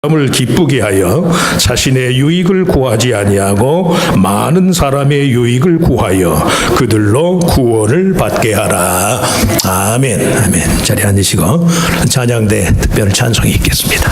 사람을 기쁘게 하여 자신의 유익을 구하지 아니하고 많은 사람의 유익을 구하여 그들로 구원을 받게 하라. 아멘. 아멘. 자리에 앉으시고 찬양대 특별 찬송이 있겠습니다.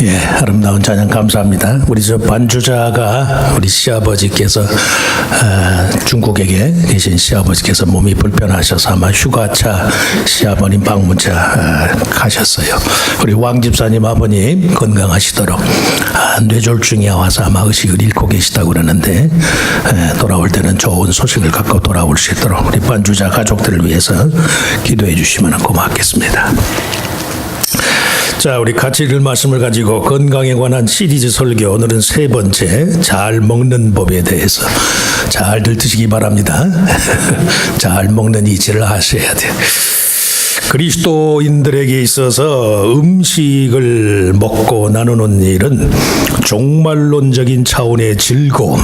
예, 아름다운 찬양 감사합니다. 우리 저 반주자가 우리 시아버지께서 중국에 계신 시아버지께서 몸이 불편하셔서 아마 휴가차 시아버님 방문차 가셨어요. 우리 왕 집사님 아버님 건강하시도록 뇌졸중이 와서 아마 의식을 잃고 계시다고 그러는데 돌아올 때는 좋은 소식을 갖고 돌아올 수 있도록 우리 반주자 가족들을 위해서 기도해 주시면 고맙겠습니다. 자, 우리 같이 읽을 말씀을 가지고 건강에 관한 시리즈 설교, 오늘은 세 번째, 잘 먹는 법에 대해서 잘들 드시기 바랍니다. 잘 먹는 이치를 아셔야 돼요. 그리스도인들에게 있어서 음식을 먹고 나누는 일은 종말론적인 차원의 즐거움,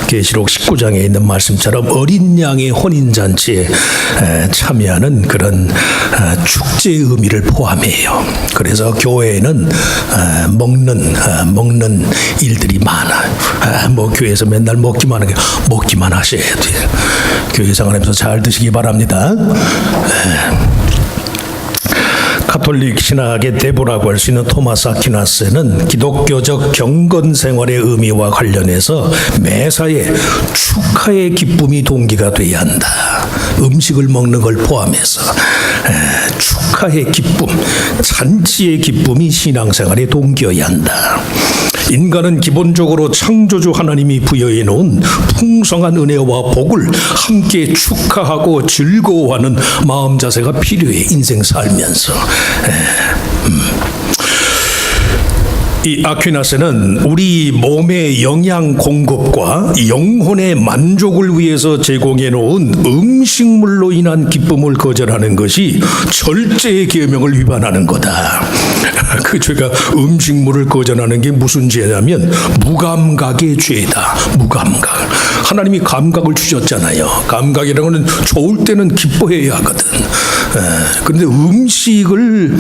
계시록 19장에 있는 말씀처럼 어린 양의 혼인잔치에 참여하는 그런 축제의 의미를 포함해요. 그래서 교회에는 먹는 일들이 많아요. 뭐 교회에서 맨날 먹기만 하셔야 돼요. 교회 생활하면서 잘 드시기 바랍니다. 카톨릭 신학의 대부라고 할 수 있는 토마스 아퀴나스는 기독교적 경건 생활의 의미와 관련해서 매사에 축하의 기쁨이 동기가 돼야 한다. 음식을 먹는 걸 포함해서 축하의 기쁨, 잔치의 기쁨이 신앙생활의 동기여야 한다. 인간은 기본적으로 창조주 하나님이 부여해 놓은 풍성한 은혜와 복을 함께 축하하고 즐거워하는 마음 자세가 필요해. 인생 살면서. 이 아퀴나스는 우리 몸의 영양 공급과 영혼의 만족을 위해서 제공해 놓은 음식물로 인한 기쁨을 거절하는 것이 절제의 계명을 위반하는 거다. 그 죄가 음식물을 거절하는 게 무슨 죄냐면 무감각의 죄다. 무감각. 하나님이 감각을 주셨잖아요. 감각이라는 건 좋을 때는 기뻐해야 하거든. 그런데 음식을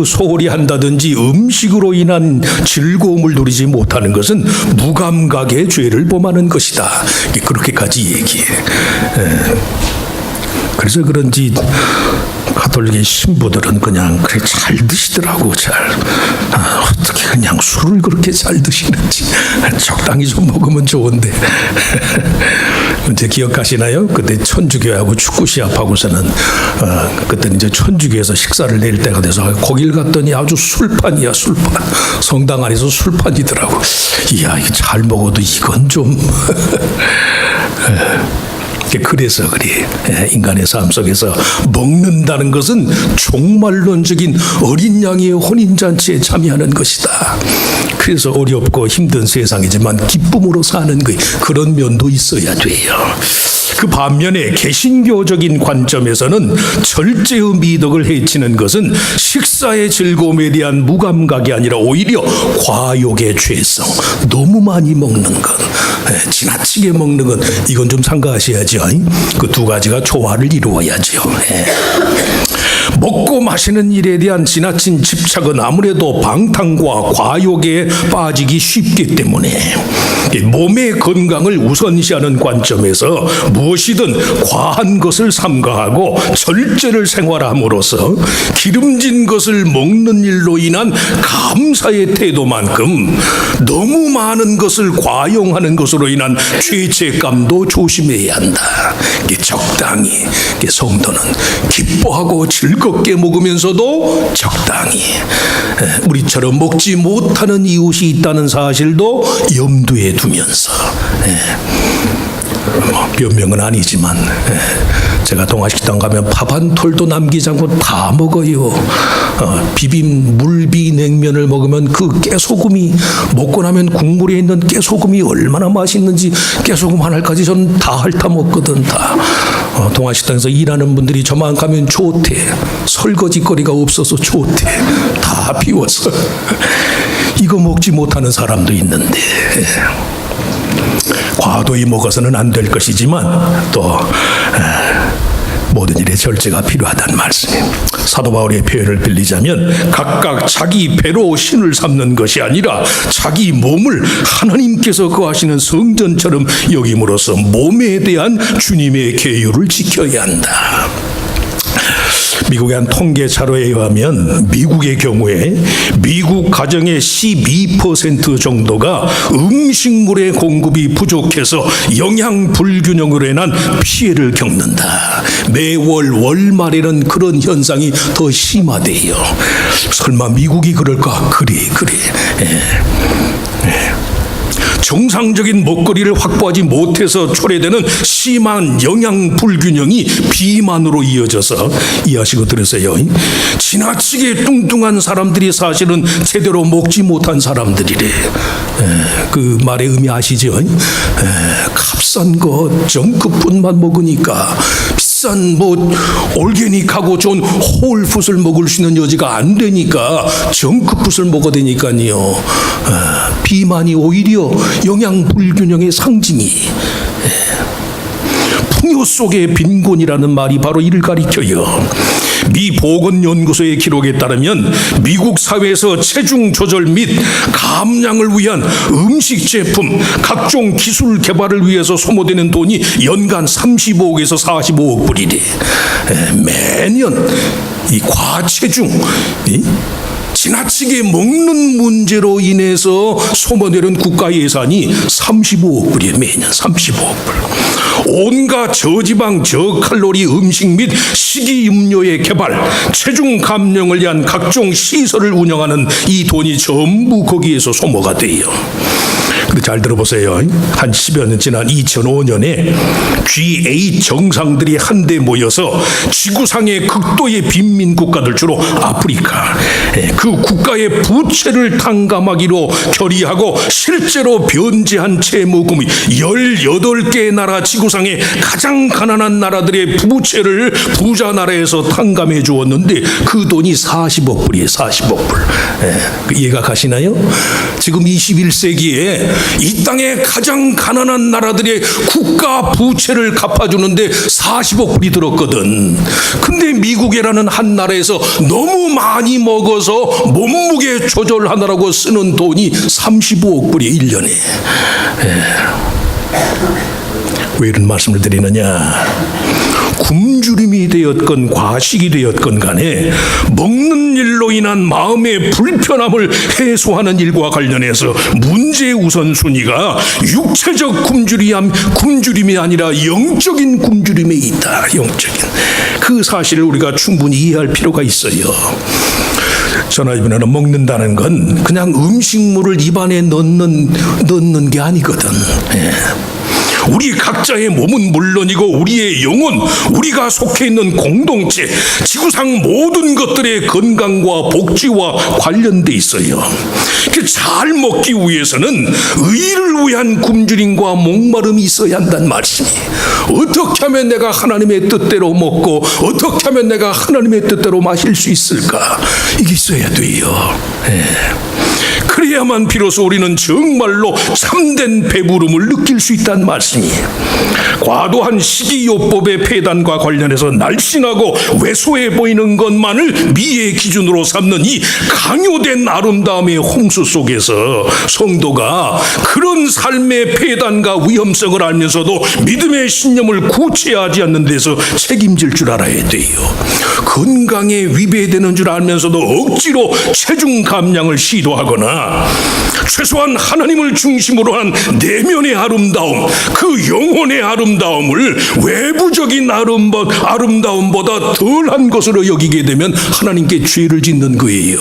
소홀히 한다든지 음식으로 인한 즐거움을 누리지 못하는 것은 무감각의 죄를 범하는 것이다. 그렇게까지 얘기해. 그래서 그런지 가톨릭의 신부들은 그냥 그래 잘 드시더라고. 어떻게 그냥 술을 그렇게 잘 드시는지. 적당히 좀 먹으면 좋은데. 이제 기억하시나요? 그때 천주교하고 축구 시합하고서는 그때는 이제 천주교에서 식사를 내릴 때가 돼서 거길 갔더니 아주 술판이야, 술판. 성당 안에서 술판이더라고. 이야, 이거 잘 먹어도 이건 좀. 그래서 그래. 인간의 삶 속에서 먹는다는 것은 종말론적인 어린 양의 혼인잔치에 참여하는 것이다. 그래서 어렵고 힘든 세상이지만 기쁨으로 사는 그런 면도 있어야 돼요. 그 반면에 개신교적인 관점에서는 절제의 미덕을 해치는 것은 식사의 즐거움에 대한 무감각이 아니라 오히려 과욕의 죄성, 너무 많이 먹는 것, 지나치게 먹는 것, 이건 좀 삼가하셔야죠. 그 두 가지가 조화를 이루어야죠. 먹고 마시는 일에 대한 지나친 집착은 아무래도 방탕과 과욕에 빠지기 쉽기 때문에 몸의 건강을 우선시하는 관점에서 무엇이든 과한 것을 삼가하고 절제를 생활함으로써 기름진 것을 먹는 일로 인한 감사의 태도만큼 너무 많은 것을 과용하는 것으로 인한 죄책감도 조심해야 한다. 적당히 성도는 기뻐하고 즐겁게 먹으면서도 적당히 우리처럼 먹지 못하는 이웃이 있다는 사실도 염두에 두면서 변명은 아니지만 제가 동아식당 가면 밥 한 톨도 남기지 않고 다 먹어요. 비빔 물비 냉면을 먹으면 그 깨소금이 먹고 나면 국물에 있는 깨소금이 얼마나 맛있는지 깨소금 하나까지 저는 다 핥아 먹거든. 다. 동아식당에서 일하는 분들이 저만 가면 좋대. 설거지거리가 없어서 좋대. 다 비워서. 이거 먹지 못하는 사람도 있는데 과도히 먹어서는 안 될 것이지만 또 모든 일에 절제가 필요하다는 말씀이에요. 사도 바울의 표현을 빌리자면 각각 자기 배로 신을 삼는 것이 아니라 자기 몸을 하나님께서 거하시는 성전처럼 여김으로써 몸에 대한 주님의 계율을 지켜야 한다. 미국의 한 통계 자료에 의하면 미국의 경우에 미국 가정의 12% 정도가 음식물의 공급이 부족해서 영양 불균형으로 인한 피해를 겪는다. 매월 월말에는 그런 현상이 더 심화돼요. 설마 미국이 그럴까? 그래. 정상적인 먹거리를 확보하지 못해서 초래되는 심한 영양 불균형이 비만으로 이어져서, 이해하시고 들으세요. 지나치게 뚱뚱한 사람들이 사실은 제대로 먹지 못한 사람들이래. 그 말의 의미 아시죠? 값싼 것, 정크푸드만 먹으니까 비싼 올게닉하고 좋은 홀푸드를 먹을 수 있는 여지가 안 되니까 정크푸드를 먹어야 되니까요. 비만이 오히려 영양 불균형의 상징이. 풍요 속의 빈곤이라는 말이 바로 이를 가리켜요. 미 보건연구소의 기록에 따르면 미국 사회에서 체중 조절 및 감량을 위한 음식 제품, 각종 기술 개발을 위해서 소모되는 돈이 연간 35억에서 45억 불이래. 매년 이 과체중, 지나치게 먹는 문제로 인해서 소모되는 국가 예산이 35억 불이에요. 매년 35억 불. 온갖 저지방 저칼로리 음식 및 식이음료의 개발, 체중 감량을 위한 각종 시설을 운영하는 이 돈이 전부 거기에서 소모가 돼요. 근데 잘 들어보세요. 한 10여 년 지난 2005년에 G8 정상들이 한데 모여서 지구상의 극도의 빈민 국가들, 주로 아프리카, 그 국가의 부채를 탕감하기로 결의하고 실제로 변제한 채무금이 18개 나라, 지구상의 가장 가난한 나라들의 부채를 부자 나라에서 탕감해 주었는데 그 돈이 40억 불이에요. 40억 불. 이해가 가시나요? 지금 21세기에 이 땅의 가장 가난한 나라들의 국가 부채를 갚아주는데 40억 불이 들었거든. 근데 미국이라는 한 나라에서 너무 많이 먹어서 몸무게 조절하느라고 쓰는 돈이 35억 불이 1년에. 왜 이런 말씀을 드리느냐? 굶주림이 되었건 과식이 되었건 간에 먹는 일로 인한 마음의 불편함을 해소하는 일과 관련해서 문제 우선순위가 육체적 굶주림이 아니라 영적인 굶주림에 있다. 영적인. 그 사실을 우리가 충분히 이해할 필요가 있어요. 저나 이번에는 먹는다는 건 그냥 음식물을 입안에 넣는 게 아니거든. 우리 각자의 몸은 물론이고 우리의 영혼, 우리가 속해 있는 공동체, 지구상 모든 것들의 건강과 복지와 관련돼 있어요. 잘 먹기 위해서는 의를 위한 굶주림과 목마름이 있어야 한단 말이니, 어떻게 하면 내가 하나님의 뜻대로 먹고 어떻게 하면 내가 하나님의 뜻대로 마실 수 있을까? 이게 있어야 돼요. 그래야만 비로소 우리는 정말로 참된 배부름을 느낄 수 있다는 말씀이에요. 과도한 식이요법의 폐단과 관련해서 날씬하고 왜소해 보이는 것만을 미의 기준으로 삼는 이 강요된 아름다움의 홍수 속에서 성도가 그런 삶의 폐단과 위험성을 알면서도 믿음의 신념을 구체하지 않는 데서 책임질 줄 알아야 돼요. 건강에 위배되는 줄 알면서도 억지로 체중 감량을 시도하거나 최소한 하나님을 중심으로 한 내면의 아름다움, 그 영혼의 아름다움을 외부적인 아름다움보다 덜한 것으로 여기게 되면 하나님께 죄를 짓는 거예요.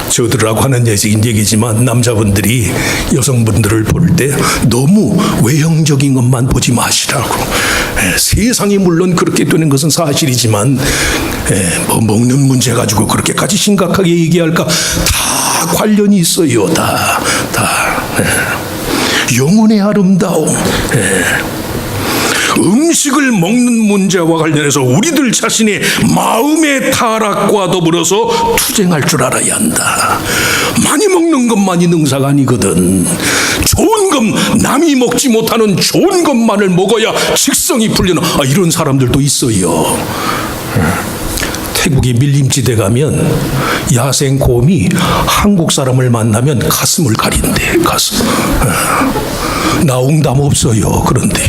저들하고 하는 얘기지만 남자분들이 여성분들을 볼 때 너무 외형적인 것만 보지 마시라고. 세상이 물론 그렇게 되는 것은 사실이지만 먹는 문제 가지고 그렇게까지 심각하게 얘기할까? 다 관련이 있어요. 다. 영혼의 아름다움. 음식을 먹는 문제와 관련해서 우리들 자신의 마음의 타락과 더불어서 투쟁할 줄 알아야 한다. 많이 먹는 것만이 능사가 아니거든. 좋은 것, 남이 먹지 못하는 좋은 것만을 먹어야 직성이 풀리는 이런 사람들도 있어요. 태국의 밀림지대 가면 야생곰이 한국 사람을 만나면 가슴을 가린대. 가슴. 나 웅담 없어요. 그런데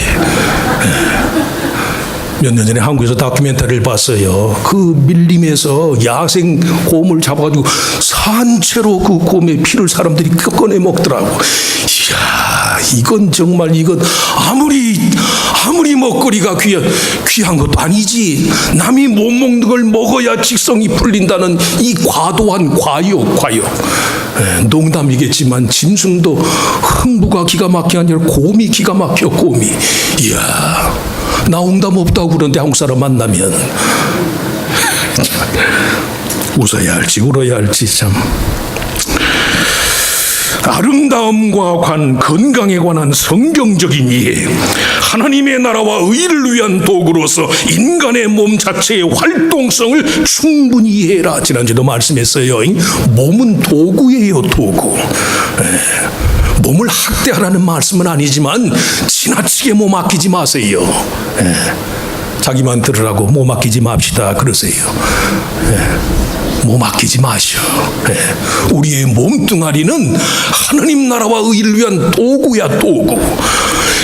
몇 년 전에 한국에서 다큐멘터리를 봤어요. 그 밀림에서 야생 곰을 잡아가지고 산채로 그 곰의 피를 사람들이 꺼내 먹더라고. 이야, 이건 아무리 먹거리가 귀한 것도 아니지. 남이 못 먹는 걸 먹어야 직성이 풀린다는 이 과도한 과욕. 농담이겠지만 짐승도 흥부가 기가 막히게 아니라 곰이 기가 막혀. 곰이. 이야, 나 응답 없다고 그러는데 한국 사람 만나면 웃어야 할지 울어야 할지 참. 아름다움과 건강에 관한 성경적인 이해, 하나님의 나라와 의를 위한 도구로서 인간의 몸 자체의 활동성을 충분히 이해해라. 지난주에도 말씀했어요. 몸은 도구예요, 도구. 몸을 학대하라는 말씀은 아니지만 지나치게 몸 아끼지 마세요. 자기만 들으라고 몸 아끼지 맙시다 그러세요. 몸 아끼지 마셔. 우리의 몸뚱아리는 하나님 나라와 의를 위한 도구야, 도구.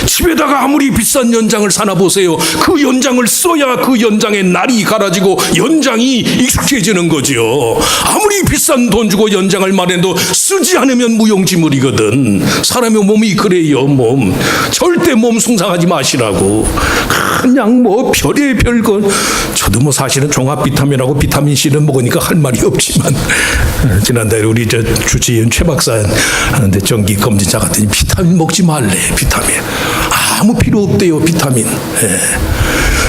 집에다가 아무리 비싼 연장을 사나 보세요. 그 연장을 써야 그 연장의 날이 갈아지고 연장이 익숙해지는 거죠. 아무리 비싼 돈 주고 연장을 마련해도 쓰지 않으면 무용지물이거든. 사람의 몸이 그래요. 몸 절대 몸 숭상하지 마시라고. 그냥 별의 별거. 저도 사실은 종합 비타민하고 비타민 C를 먹으니까 할 말이 없지만, 지난달에 우리 주치의원 최 박사한테 정기 검진차 갔더니 비타민 먹지 말래. 비타민 아무 필요 없대요. 비타민.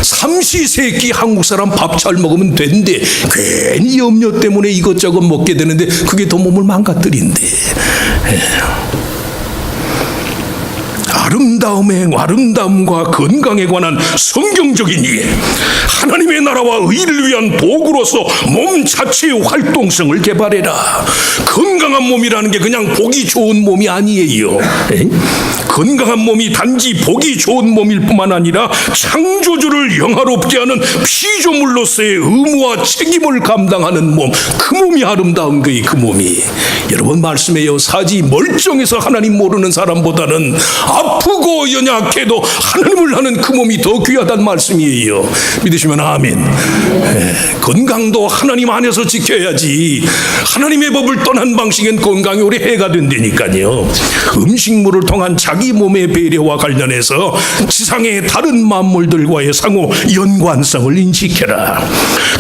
삼시세끼 한국 사람 밥 잘 먹으면 된대. 괜히 염려 때문에 이것저것 먹게 되는데 그게 더 몸을 망가뜨린대. 아름다움과 건강에 관한 성경적인 이해, 하나님의 나라와 의를 위한 도구로서 몸 자체의 활동성을 개발해라. 건강한 몸이라는 게 그냥 보기 좋은 몸이 아니에요. 건강한 몸이 단지 보기 좋은 몸일 뿐만 아니라 창조주를 영화롭게 하는 피조물로서의 의무와 책임을 감당하는 몸, 그 몸이 아름다운 거예요. 그 몸이. 여러분 말씀해요. 사지 멀쩡해서 하나님 모르는 사람보다는 아프고 연약해도 하나님을 하는 그 몸이 더 귀하단 말씀이에요. 믿으시면 아멘. 건강도 하나님 안에서 지켜야지. 하나님의 법을 떠난 방식엔 건강이 오래 해가 된다니까요. 음식물을 통한 자기 몸의 배려와 관련해서 지상의 다른 만물들과의 상호 연관성을 인식해라.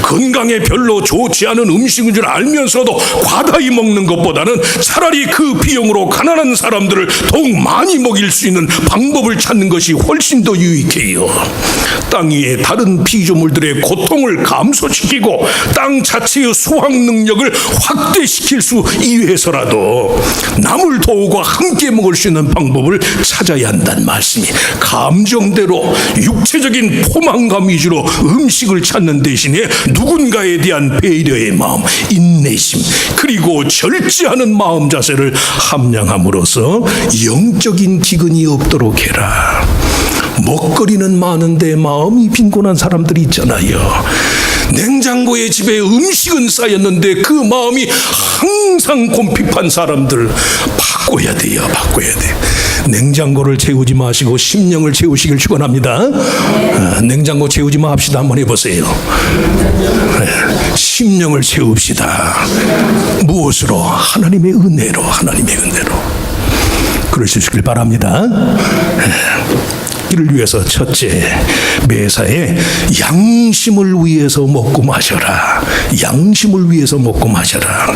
건강에 별로 좋지 않은 음식인 줄 알면서도 과다히 먹는 것보다는 차라리 그 비용으로 가난한 사람들을 더욱 많이 먹일 수 있는 방법을 찾는 것이 훨씬 더 유익해요. 땅 위에 다른 피조물들의 고통을 감소시키고 땅 자체의 수확 능력을 확대시킬 수 이외에서라도 남을 도우고 함께 먹을 수 있는 방법을 찾아야 한다는 말씀이, 감정대로 육체적인 포만감 위주로 음식을 찾는 대신에 누군가에 대한 배려의 마음, 인내심, 그리고 절제하는 마음 자세를 함양함으로써 영적인 기근이 없도록 해라. 먹거리는 많은데 마음이 빈곤한 사람들이 있잖아요. 냉장고에 집에 음식은 쌓였는데 그 마음이 항상 곰핍한 사람들 바꿔야 돼요. 바꿔야 돼. 냉장고를 채우지 마시고 심령을 채우시길 축원합니다. 냉장고 채우지 맙시다. 한번 해보세요. 심령을 채웁시다. 무엇으로? 하나님의 은혜로. 하나님의 은혜로. 그러시길 바랍니다. 이를 위해서 첫째, 매사에 양심을 위해서 먹고 마셔라. 양심을 위해서 먹고 마셔라.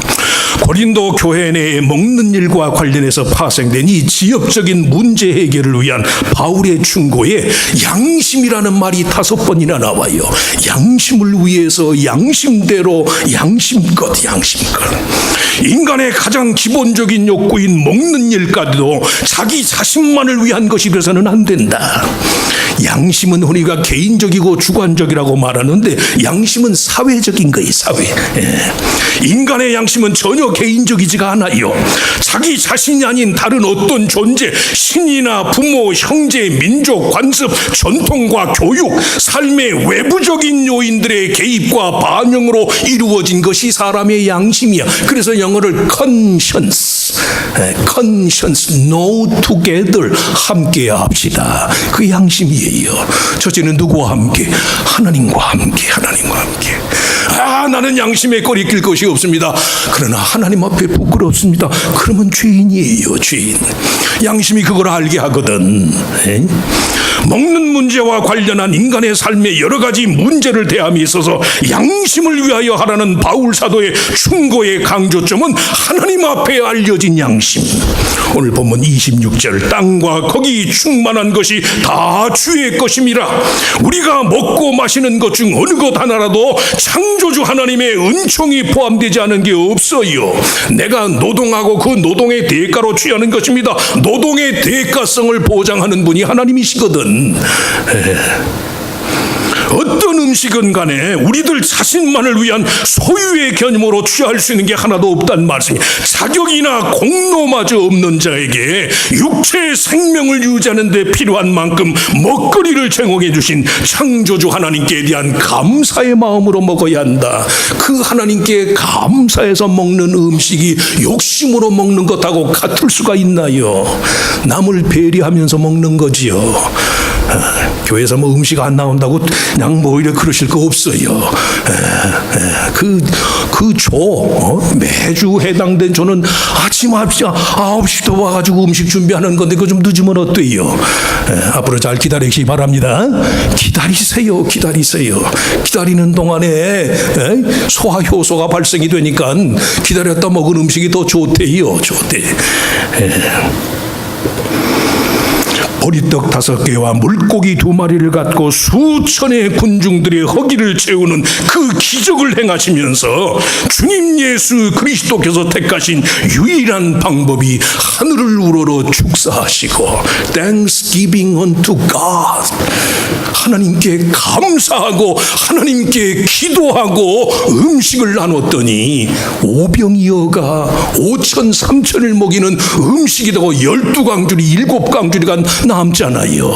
고린도 교회 내에 먹는 일과 관련해서 파생된 이 지역적인 문제 해결을 위한 바울의 충고에 양심이라는 말이 5번이나 나와요. 양심을 위해서, 양심대로, 양심껏. 인간의 가장 기본적인 욕구인 먹는 일까지도 자기 자신만을 위한 것이 되어서는 안 된다. 양심은 우리가 개인적이고 주관적이라고 말하는데 양심은 사회적인 거예요. 사회. 인간의 양심은 전혀 개인적이지가 않아요. 자기 자신이 아닌 다른 어떤 존재, 신이나 부모, 형제, 민족, 관습, 전통과 교육, 삶의 외부적인 요인들의 개입과 반영으로 이루어진 것이 사람의 양심이야. 그래서 영어를 conscience, conscience, know together, 함께 합시다. 그 양심이에요. 첫째는 누구와 함께? 하나님과 함께, 하나님과 함께. 나는 양심에 꺼리낄 것이 없습니다. 그러나 하나님 앞에 부끄럽습니다. 그러면 죄인이에요, 죄인. 양심이 그걸 알게 하거든. 먹는 문제와 관련한 인간의 삶의 여러 가지 문제를 대함에 있어서 양심을 위하여 하라는 바울 사도의 충고의 강조점은 하나님 앞에 알려진 양심. 오늘 본문 26절, 땅과 거기 충만한 것이 다 주의 것임이라. 우리가 먹고 마시는 것 중 어느 것 하나라도 창조주 하나님의 은총이 포함되지 않은 게 없어요. 내가 노동하고 그 노동의 대가로 취하는 것입니다. 노동의 대가성을 보장하는 분이 하나님이시거든. 어떤 음식은 간에 우리들 자신만을 위한 소유의 개념으로 취할 수 있는 게 하나도 없단 말씀이. 자격이나 공로마저 없는 자에게 육체의 생명을 유지하는 데 필요한 만큼 먹거리를 제공해 주신 창조주 하나님께 대한 감사의 마음으로 먹어야 한다. 그 하나님께 감사해서 먹는 음식이 욕심으로 먹는 것하고 같을 수가 있나요? 남을 배려하면서 먹는 거지요. 교회에서 뭐 음식 안 나온다고 그냥 뭐 이래 그러실 거 없어요. 매주 해당된 조는 아침 9시부터 와가지고 음식 준비하는 건데 그거 좀 늦으면 어때요? 앞으로 잘 기다리시기 바랍니다. 기다리세요. 기다리는 동안에 소화효소가 발생이 되니까 기다렸다 먹은 음식이 더 좋대요. 보리떡 5개와 물고기 2마리를 갖고 수천의 군중들의 허기를 채우는 그 기적을 행하시면서 주님 예수 그리스도께서 택하신 유일한 방법이 하늘을 우러러 축사하시고 Thanksgiving unto God, 하나님께 감사하고 하나님께 기도하고 음식을 나눴더니 오병이어가 5천 3천을 먹이는 음식이 되고 12강줄이 7강줄이가 남잖아요.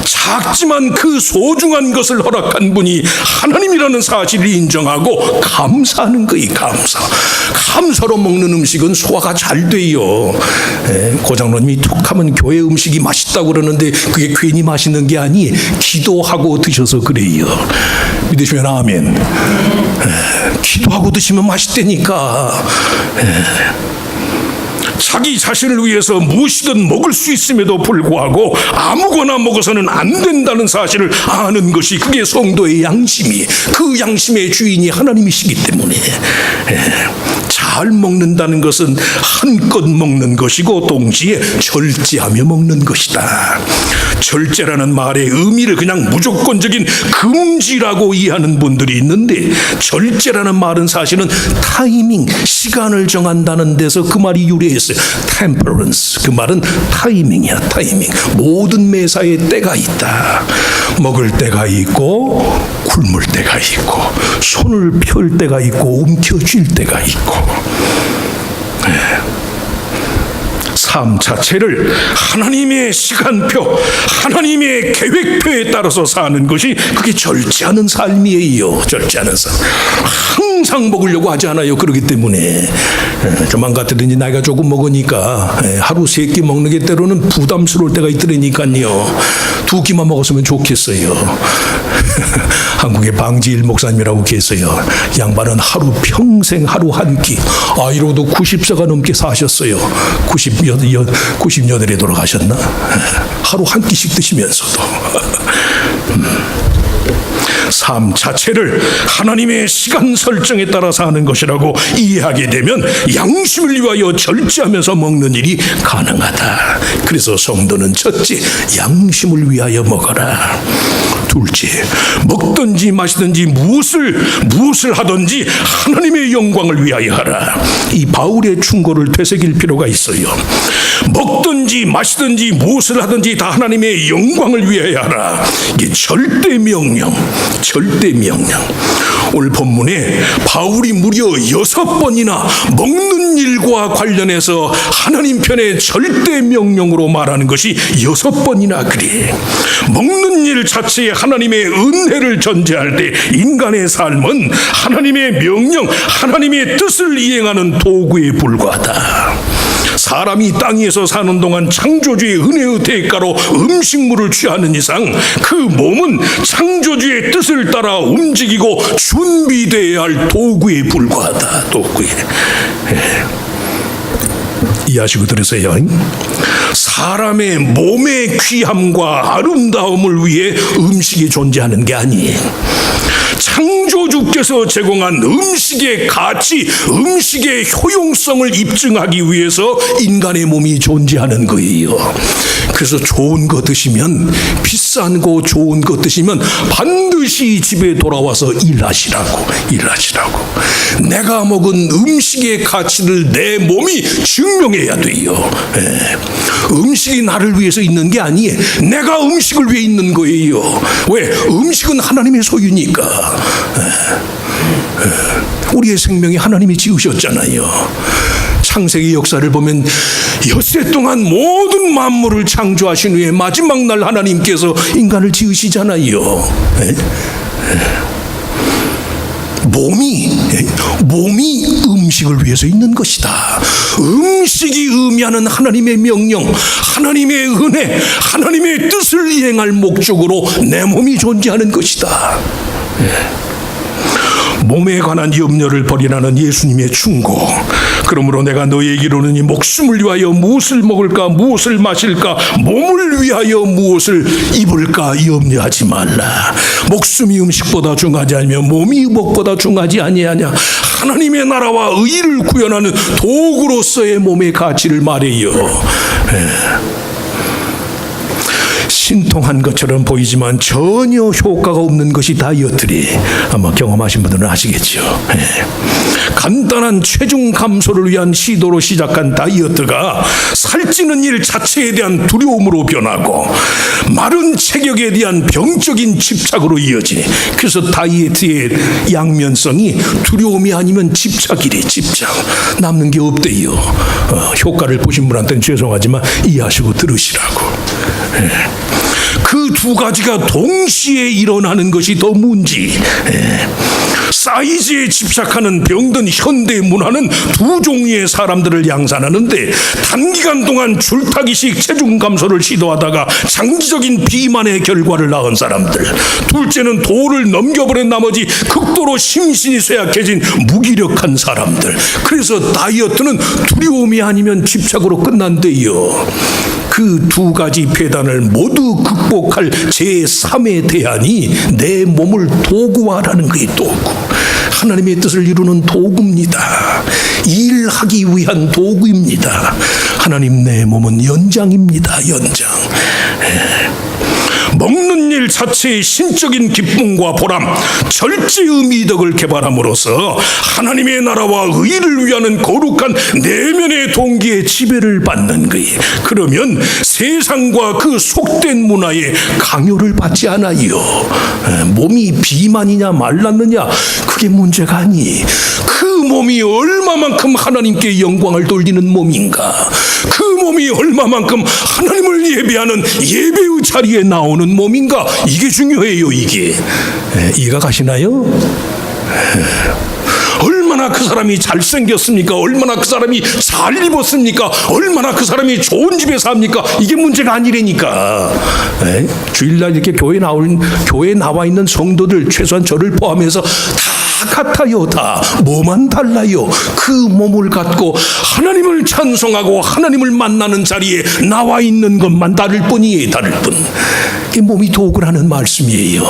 작지만 그 소중한 것을 허락한 분이 하나님이라는 사실을 인정하고 감사하는 거예요. 감사로 먹는 음식은 소화가 잘 돼요. 고장로님이 툭하면 교회 음식이 맛있다고 그러는데 그게 괜히 맛있는 게 아니, 기도하고 드셔서 그래요. 믿으시면 아멘. 기도하고 드시면 맛있다니까. 자기 자신을 위해서 무엇이든 먹을 수 있음에도 불구하고 아무거나 먹어서는 안 된다는 사실을 아는 것이, 그게 성도의 양심이, 그 양심의 주인이 하나님이시기 때문에 잘 먹는다는 것은 한껏 먹는 것이고 동시에 절제하며 먹는 것이다. 절제라는 말의 의미를 그냥 무조건적인 금지라고 이해하는 분들이 있는데, 절제라는 말은 사실은 타이밍, 시간을 정한다는 데서 그 말이 유래했어요. temperance, 그 말은 타이밍이야. 타이밍. 모든 매사에 때가 있다. 먹을 때가 있고 굶을 때가 있고 손을 펼 때가 있고 움켜쥘 때가 있고, 삶 자체를 하나님의 시간표, 하나님의 계획표에 따라서 사는 것이, 그게 절제하는 삶이에요. 절제하는 삶. 항상 먹으려고 하지 않아요. 그렇기 때문에 조만 같으든지 나이가 조금 먹으니까 하루 3끼 먹는 게 때로는 부담스러울 때가 있더라니까요. 2끼만 먹었으면 좋겠어요. 한국의 방지일 목사님이라고 계세요. 양반은 평생 하루 한 끼. 이러고도 90세가 넘게 사셨어요. 98에 돌아가셨나? 하루 한 끼씩 드시면서도. 삶 자체를 하나님의 시간 설정에 따라 사는 것이라고 이해하게 되면 양심을 위하여 절제하면서 먹는 일이 가능하다. 그래서 성도는 첫째, 양심을 위하여 먹어라. 둘째, 먹든지 마시든지 무엇을 하든지 하나님의 영광을 위하여 하라. 이 바울의 충고를 되새길 필요가 있어요. 먹든지 마시든지 무엇을 하든지 다 하나님의 영광을 위하여 하라. 이게 절대 명령. 오늘 본문에 바울이 무려 6번이나 먹는 일과 관련해서 하나님 편의 절대 명령으로 말하는 것이 6번이나 그래. 먹는 일 자체에 하나님의 은혜를 전제할 때 인간의 삶은 하나님의 명령, 하나님의 뜻을 이행하는 도구에 불과하다. 사람이 땅 위에서 사는 동안 창조주의 은혜의 대가로 음식물을 취하는 이상 그 몸은 창조주의 뜻을 따라 움직이고 준비되어야 할 도구에 불과하다. 도구에. 이해하시고 들으세요. 사람의 몸의 귀함과 아름다움을 위해 음식이 존재하는 게 아니에요. 창조주께서 제공한 음식의 가치, 음식의 효용성을 입증하기 위해서 인간의 몸이 존재하는 거예요. 그래서 좋은 거 드시면, 비싼 거 좋은 거 드시면 반드시 집에 돌아와서 일하시라고. 내가 먹은 음식의 가치를 내 몸이 증명해야 돼요. 음식이 나를 위해서 있는 게 아니에요. 내가 음식을 위해 있는 거예요. 왜? 음식은 하나님의 소유니까. 우리의 생명이 하나님이 지으셨잖아요. 창세기 역사를 보면 엿새 동안 모든 만물을 창조하신 후에 마지막 날 하나님께서 인간을 지으시잖아요. 몸이 음식을 위해서 있는 것이다. 음식이 의미하는 하나님의 명령, 하나님의 은혜, 하나님의 뜻을 이행할 목적으로 내 몸이 존재하는 것이다. 몸에 관한 염려를 버리라는 예수님의 충고. 그러므로 내가 너희에게 이르노니 목숨을 위하여 무엇을 먹을까, 무엇을 마실까, 몸을 위하여 무엇을 입을까 염려하지 말라. 목숨이 음식보다 중하지 아니며 몸이 먹보다 중하지 아니하냐. 하나님의 나라와 의를 구현하는 도구로서의 몸의 가치를 말해요. 신통한 것처럼 보이지만 전혀 효과가 없는 것이 다이어트리. 아마 경험하신 분들은 아시겠죠. 간단한 체중 감소를 위한 시도로 시작한 다이어트가 살찌는 일 자체에 대한 두려움으로 변하고 마른 체격에 대한 병적인 집착으로 이어지니, 그래서 다이어트의 양면성이 두려움이 아니면 집착이래. 집착. 남는 게 없대요. 효과를 보신 분한테는 죄송하지만 이해하시고 들으시라고. 그 두 가지가 동시에 일어나는 것이 더 문제. 사이즈에 집착하는 병든 현대 문화는 두 종류의 사람들을 양산하는데, 단기간 동안 줄타기식 체중 감소를 시도하다가 장기적인 비만의 결과를 낳은 사람들, 둘째는 도를 넘겨버린 나머지 극도로 심신이 쇠약해진 무기력한 사람들. 그래서 다이어트는 두려움이 아니면 집착으로 끝난대요. 그 두 가지 폐단을 모두 극복할 제3의 대안이 내 몸을 도구화라는 거예요. 도구. 하나님의 뜻을 이루는 도구입니다. 일하기 위한 도구입니다. 하나님 내 몸은 연장입니다. 연장. 먹는 일 자체의 신적인 기쁨과 보람, 절제의 미덕을 개발함으로써 하나님의 나라와 의를 위하는 거룩한 내면의 동기의 지배를 받는 거예요. 그러면 세상과 그 속된 문화에 강요를 받지 않아요. 몸이 비만이냐 말랐느냐 그게 문제가 아니. 그 몸이 얼마만큼 하나님께 영광을 돌리는 몸인가, 그 몸이 얼마만큼 하나님을 예배하는 예배의 자리에 나오는 몸인가, 이게 중요해요. 이게 이해가 가시나요? 얼마나 그 사람이 잘생겼습니까? 얼마나 그 사람이 잘 입었습니까? 얼마나 그 사람이 좋은 집에 삽니까? 이게 문제가 아니라니까. 주일날 이렇게 교회에 나와 있는 성도들, 최소한 저를 포함해서 다 같아요. 다 뭐만 달라요? 그 몸을 갖고 하나님을 찬송하고 하나님을 만나는 자리에 나와 있는 것만 다를 뿐이에요. 다를 뿐. 이 몸이 도구라는 말씀이에요.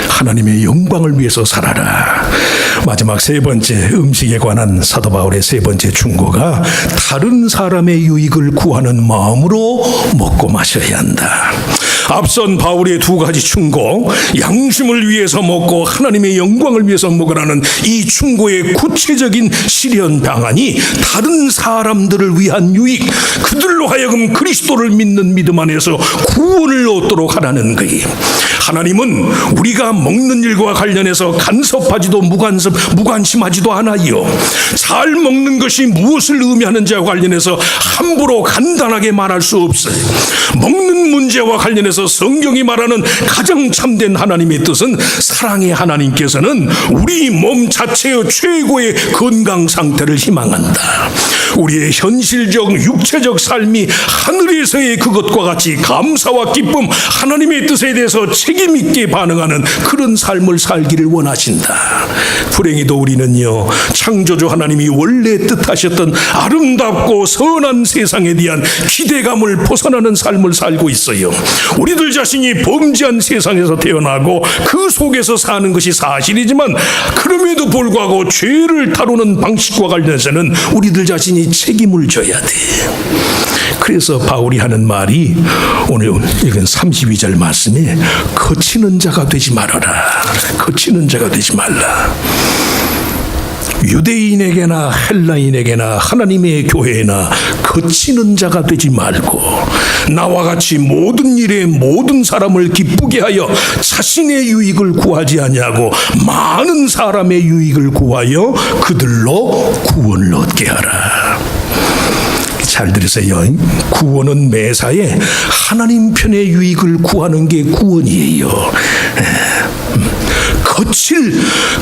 하나님의 영광을 위해서 살아라. 마지막 세 번째, 음식에 관한 사도 바울의 세 번째 충고가 다른 사람의 유익을 구하는 마음으로 먹고 마셔야 한다. 앞선 바울의 두 가지 충고, 양심을 위해서 먹고 하나님의 영광을 위해서 먹으라는 이 충고의 구체적인 실현 방안이 다른 사람들을 위한 유익, 그들로 하여금 그리스도를 믿는 믿음 안에서 구원을 얻도록 하라는 거예요. 하나님은 우리가 먹는 일과 관련해서 간섭하지도 무관심하지도 않아요. 잘 먹는 것이 무엇을 의미하는지와 관련해서 함부로 간단하게 말할 수 없어요. 먹는 문제와 관련해서 성경이 말하는 가장 참된 하나님의 뜻은, 사랑의 하나님께서는 우리 몸 자체의 최고의 건강 상태를 희망한다. 우리의 현실적 육체적 삶이 하늘에서의 그것과 같이 감사와 기쁨, 하나님의 뜻에 대해서 책임 있게 반응하는 그런 삶을 살기를 원하신다. 불행히도 우리는요, 창조주 하나님이 원래 뜻하셨던 아름답고 선한 세상에 대한 기대감을 벗어나는 삶을 살고 있어요. 우리들 자신이 범죄한 세상에서 태어나고 그 속에서 사는 것이 사실이지만, 그럼에도 불구하고 죄를 다루는 방식과 관련해서는 우리들 자신이 책임을 져야 돼. 그래서 바울이 하는 말이 오늘 읽은 32절 말씀에 거치는 자가 되지 말아라. 거치는 자가 되지 말라. 유대인에게나 헬라인에게나 하나님의 교회나 거치는 자가 되지 말고, 나와 같이 모든 일에 모든 사람을 기쁘게 하여 자신의 유익을 구하지 아니하고 많은 사람의 유익을 구하여 그들로 구원을 얻게 하라. 잘 들으세요. 구원은 매사에 하나님 편의 유익을 구하는 게 구원이에요.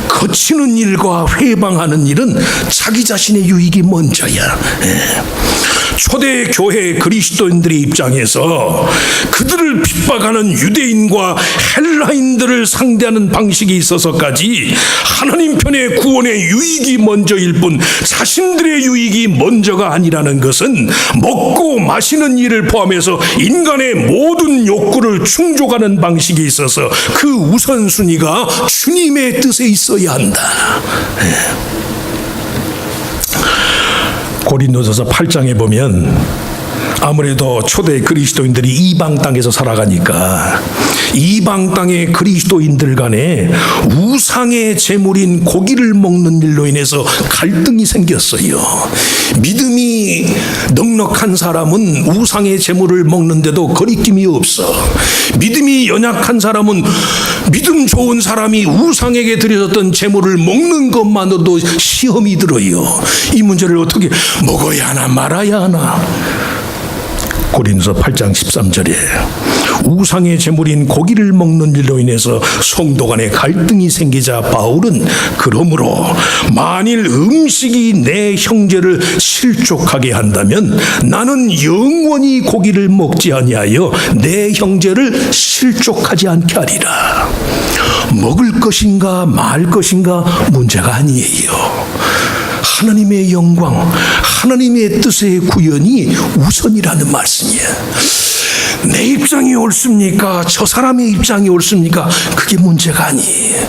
거치는 일과 회방하는 일은 자기 자신의 유익이 먼저야. 초대 교회 그리스도인들의 입장에서 그들을 핍박하는 유대인과 헬라인들을 상대하는 방식이 있어서까지 하나님 편의 구원의 유익이 먼저일 뿐 자신들의 유익이 먼저가 아니라는 것은, 먹고 마시는 일을 포함해서 인간의 모든 욕구를 충족하는 방식이 있어서 그 우선순위가 주님의 뜻에 있어야 한다. 고린도전서 8장에 보면 아무래도 초대 그리스도인들이 이방 땅에서 살아가니까 이방 땅의 그리스도인들 간에 우상의 제물인 고기를 먹는 일로 인해서 갈등이 생겼어요. 믿음이 넉넉한 사람은 우상의 제물을 먹는데도 거리낌이 없어. 믿음이 연약한 사람은 믿음 좋은 사람이 우상에게 드려졌던 제물을 먹는 것만으로도 시험이 들어요. 이 문제를 어떻게 먹어야 하나 말아야 하나. 고린도서 8장 13절에 우상의 제물인 고기를 먹는 일로 인해서 성도 간에 갈등이 생기자 바울은, 그러므로 만일 음식이 내 형제를 실족하게 한다면 나는 영원히 고기를 먹지 아니하여 내 형제를 실족하지 않게 하리라. 먹을 것인가 말 것인가 문제가 아니에요. 하나님의 영광, 하나님의 뜻의 구현이 우선이라는 말씀이에요. 내 입장이 옳습니까? 저 사람의 입장이 옳습니까? 그게 문제가 아니에요.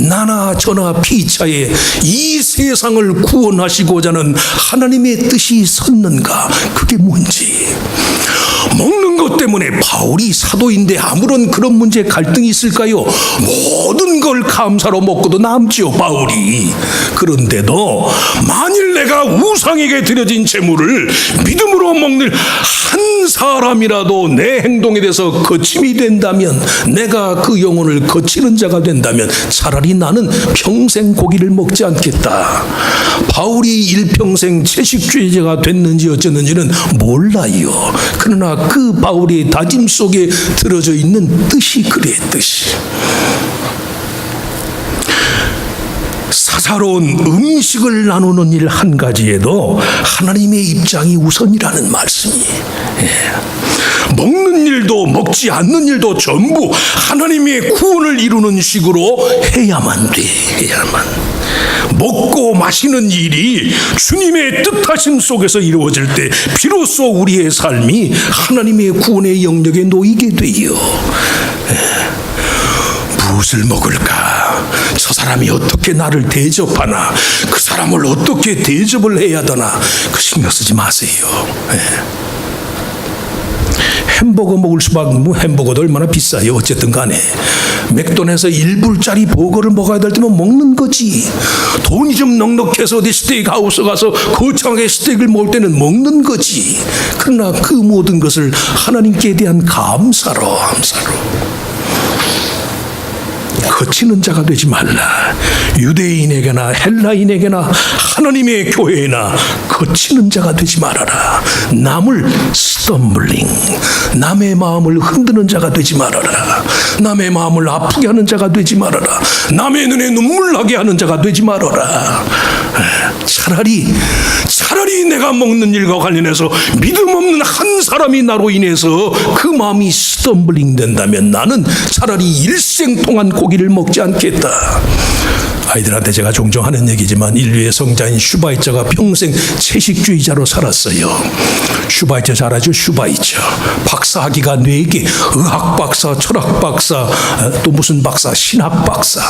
나나 저나 피차에 이 세상을 구원하시고자 하는 하나님의 뜻이 섰는가? 그게 문제. 먹는 것 때문에 바울이 사도인데 아무런 그런 문제 갈등이 있을까요? 모든 걸 감사로 먹고도 남지요, 바울이. 그런데도 만일 내가 우상에게 드려진 재물을 믿음으로 먹는 한 사람이라도 내 행동에 대해서 거침이 된다면, 내가 그 영혼을 거치는 자가 된다면 차라리 나는 평생 고기를 먹지 않겠다. 바울이 일평생 채식주의자가 됐는지 어쩌는지는 몰라요. 그러나 그 바울의 다짐 속에 들어져 있는 뜻이 그래, 뜻이. 사사로운 음식을 나누는 일 한 가지에도 하나님의 입장이 우선이라는 말씀이에요. 먹는 일도 먹지 않는 일도 전부 하나님의 구원을 이루는 식으로 해야만 돼. 해야만. 먹고 마시는 일이 주님의 뜻하심 속에서 이루어질 때 비로소 우리의 삶이 하나님의 구원의 영역에 놓이게 돼요. 무엇을 먹을까? 저 사람이 어떻게 나를 대접하나? 그 사람을 어떻게 대접을 해야 되나? 그 신경 쓰지 마세요. 햄버거 먹을 수밖에, 뭐 햄버거도 얼마나 비싸요. 어쨌든 간에 맥도날드에서 1불짜리 버거를 먹어야 될 때면 먹는 거지. 돈이 좀 넉넉해서 어디 스테이크 하우스 가서 거창하게 스테이크를 먹을 때는 먹는 거지. 그러나 그 모든 것을 하나님께 대한 감사로 거치는 자가 되지 말라. 유대인에게나 헬라인에게나 하나님의 교회나 거치는 자가 되지 말아라. 남을 스톰블링, 남의 마음을 흔드는 자가 되지 말아라. 남의 마음을 아프게 하는 자가 되지 말아라. 남의 눈에 눈물 나게 하는 자가 되지 말아라. 차라리 내가 먹는 일과 관련해서 믿음 없는 한 사람이 나로 인해서 그 마음이 스톰블링 된다면 나는 차라리 일생 동안 고기를 먹지 않겠다. 아이들한테 제가 종종 하는 얘기지만 인류의 성자인 슈바이처가 평생 채식주의자로 살았어요. 슈바이처 잘 알죠? 슈바이처. 박사학위가 4개, 의학 박사, 철학 박사, 또 무슨 박사, 신학 박사,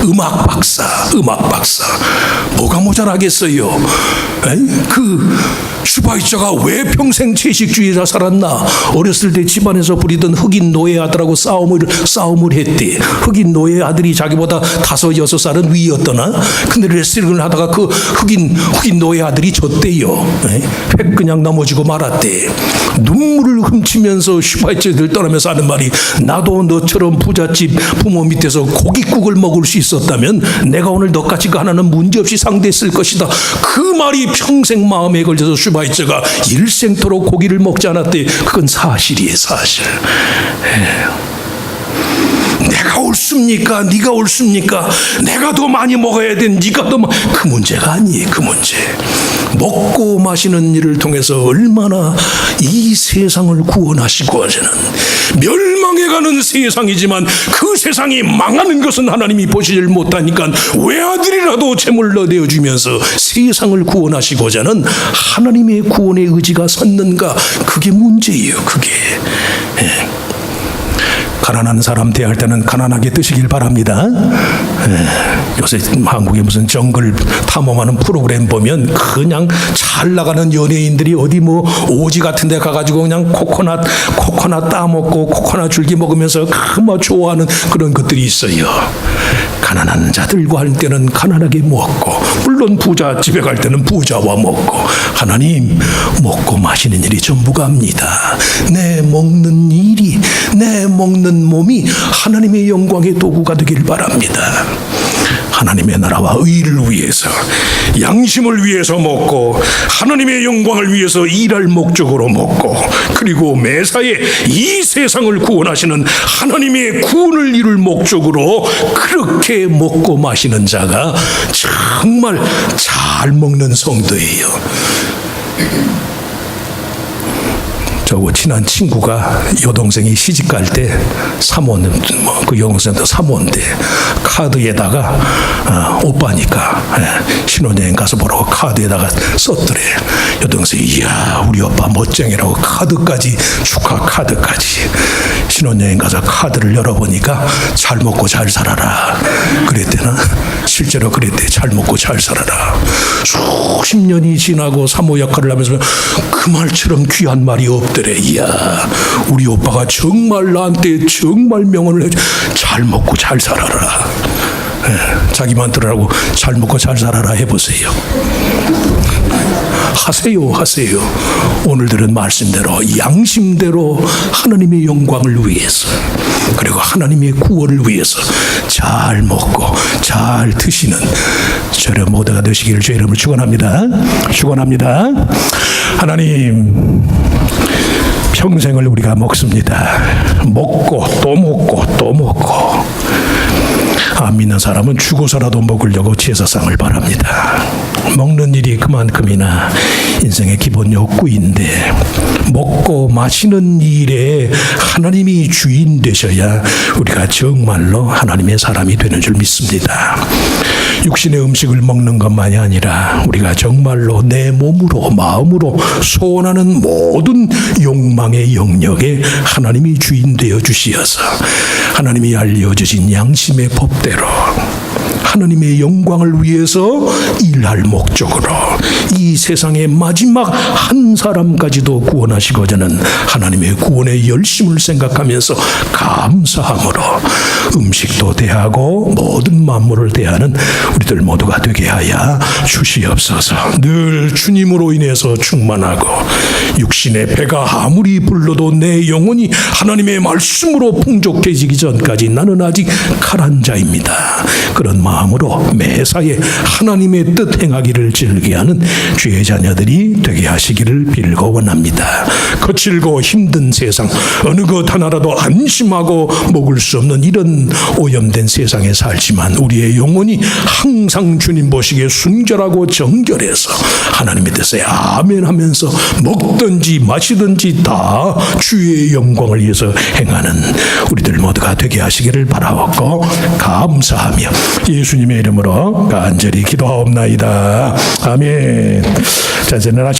음악 박사. 뭐가 모자라겠어요? 그 슈바이처가 왜 평생 채식주의자 살았나? 어렸을 때 집안에서 부리던 흑인 노예 아들하고 싸움을 했대. 흑인 노예 아들이 자기보다 5, 6살은 위였더나? 근데 레슬링을 하다가 그 흑인 노예 아들이 졌대요. 획 그냥 넘어지고 말았대. 눈물을 훔치면서 슈바이처들 떠나면서 하는 말이, 나도 너처럼 부잣집 부모 밑에서 고깃국을 먹을 수 있었다면 내가 오늘 너같이 하나는 문제없이 상대했을 것이다. 그 말이 평생 마음에 걸려서 슈바이처가 일생토록 고기를 먹지 않았대. 그건 사실이에요, 사실. 내가 옳습니까? 네가 옳습니까? 내가 더 많이 먹어야 돼. 네가 더 그 문제가 아니에요. 그 문제. 먹고 마시는 일을 통해서 얼마나 이 세상을 구원하시고 하시는, 멸망해가는 세상이지만 그 세상이 망하는 것은 하나님이 보시질 못하니까 외아들이라도 제물로 내어주면서 세상을 구원하시고자 하는 하나님의 구원의 의지가 섰는가? 그게 문제예요. 그게. 가난한 사람 대할 때는 가난하게 드시길 바랍니다. 요새 한국에 무슨 정글 탐험하는 프로그램 보면 그냥 잘 나가는 연예인들이 어디 뭐 오지 같은 데 가가지고 그냥 코코넛 따먹고 코코넛 줄기 먹으면서 막 좋아하는 그런 것들이 있어요. 가난한 자들과 할 때는 가난하게 먹고, 물론 부자 집에 갈 때는 부자와 먹고, 하나님 먹고 마시는 일이 전부가 합니다. 내 먹는 일이, 내 먹는 몸이 하나님의 영광의 도구가 되길 바랍니다. 하나님의 나라와 의를 위해서, 양심을 위해서 먹고, 하나님의 영광을 위해서 일할 목적으로 먹고, 그리고 매사에 이 세상을 구원하시는 하나님의 구원을 이룰 목적으로 그렇게 먹고 마시는 자가 정말 잘 먹는 성도예요. 저거 친한 친구가 여동생이 시집갈 때 사모님, 그 여동생도 사모인데 카드에다가 오빠니까 신혼여행 가서 보라고 카드에다가 썼더래. 여동생이, 이야 우리 오빠 멋쟁이라고 카드까지, 축하 카드까지. 신혼여행 가서 카드를 열어보니까 잘 먹고 잘 살아라 그랬대나? 실제로 그랬대. 잘 먹고 잘 살아라. 수십 년이 지나고 사모 역할을 하면서 그 말처럼 귀한 말이 없더래. 이야 우리 오빠가 정말 나한테 정말 명언을 해줘. 잘 먹고 잘 살아라. 자기만 들으라고 잘 먹고 잘 살아라 해보세요. 하세요. 오늘 들은 말씀대로 양심대로 하나님의 영광을 위해서, 그리고 하나님의 구원을 위해서 잘 먹고 잘 드시는 저런 모두가 되시기를 주의 이름으로 축원합니다. 하나님, 평생을 우리가 먹습니다. 먹고 또 먹고 또 먹고. 믿는 사람은 죽어서라도 먹으려고 제사상을 바랍니다. 먹는 일이 그만큼이나 인생의 기본 욕구인데, 먹고 마시는 일에 하나님이 주인 되셔야 우리가 정말로 하나님의 사람이 되는 줄 믿습니다. 육신의 음식을 먹는 것만이 아니라 우리가 정말로 내 몸으로 마음으로 소원하는 모든 욕망의 영역에 하나님이 주인 되어 주시어서 하나님이 알려주신 양심의 법대로 하나님의 영광을 위해서 일할 목적으로 이 세상의 마지막 한 사람까지도 구원하시고자는 하나님의 구원의 열심을 생각하면서 감사함으로 음식도 대하고 모든 만물을 대하는 우리들 모두가 되게 하여 주시옵소서. 늘 주님으로 인해서 충만하고 육신의 배가 아무리 불러도 내 영혼이 하나님의 말씀으로 풍족해지기 전까지 나는 아직 가란 자입니다. 그런 마음으로 매사에 하나님의 뜻 행하기를 즐겨하는 주의 자녀들이 되게 하시기를 빌고 원합니다. 거칠고 힘든 세상, 어느 것 하나라도 안심하고 먹을 수 없는 이런 오염된 세상에 살지만 우리의 영혼이 항상 주님 보시기에 순결하고 정결해서 하나님의 뜻에 아멘 하면서 먹든지 마시든지 다 주의 영광을 위해서 행하는 우리들 모두가 되게 하시기를 바라옵고 감사하며 예수님의 이름으로 간절히 기도하옵나이다. 아멘. 자, 이제는